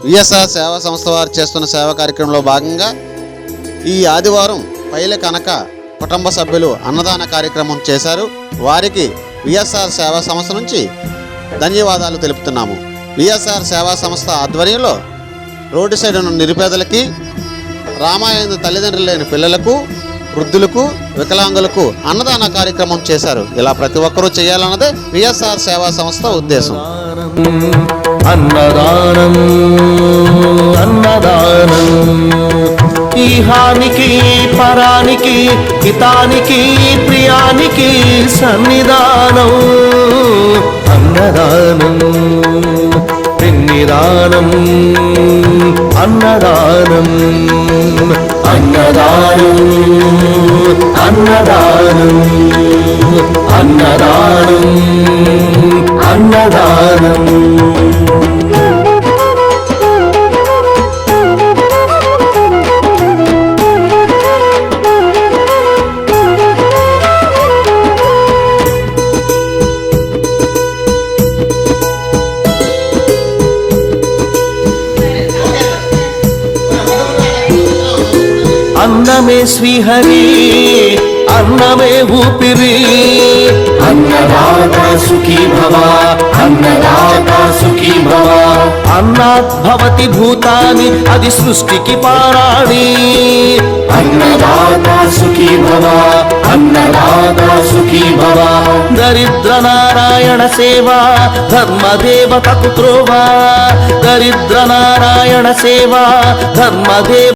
VSR సేవా సంస్థ వారు చేస్తున్న సేవా కార్యక్రమంలో భాగంగా ఈ ఆదివారం పైల కనక కుటుంబ సభ్యులు అన్నదాన కార్యక్రమం చేశారు. వారికి విఎస్ఆర్ సేవా సంస్థ నుంచి ధన్యవాదాలు తెలుపుతున్నాము. విఎస్ఆర్ సేవా సంస్థ ఆధ్వర్యంలో రోడ్డు సైడ్ ఉన్న నిరుపేదలకి, రామాయణ తల్లిదండ్రులు లేని పిల్లలకు, వృద్ధులకు, వికలాంగులకు అన్నదాన కార్యక్రమం చేశారు. ఇలా ప్రతి ఒక్కరూ చేయాలన్నదే విఎస్ఆర్ సేవా సంస్థ ఉద్దేశం. అన్నదానం అన్నదానం ఈహానికి పరానికి హితానికి ప్రియానికి సన్నిధానం అన్నదానం పెన్నిదానం అన్నదానం అన్నదానం అన్నదానం అన్నదానం అన్నదానం. అన్నమే శ్రీహరి అన్నమే ఊపిరి అన్నదాత సుఖీ భవ అన్నదాత సుఖీ భవ అన్నాత్ భవతి భూతాని అది సృష్టికి పారాణి అన్నదాత సుఖీ భవ అన్నదాత సుఖీ భవ దరిద్ర నారాయణ సేవా ధర్మదేవతకు త్రోవ దరిద్ర నారాయణ సేవా ధర్మదేవ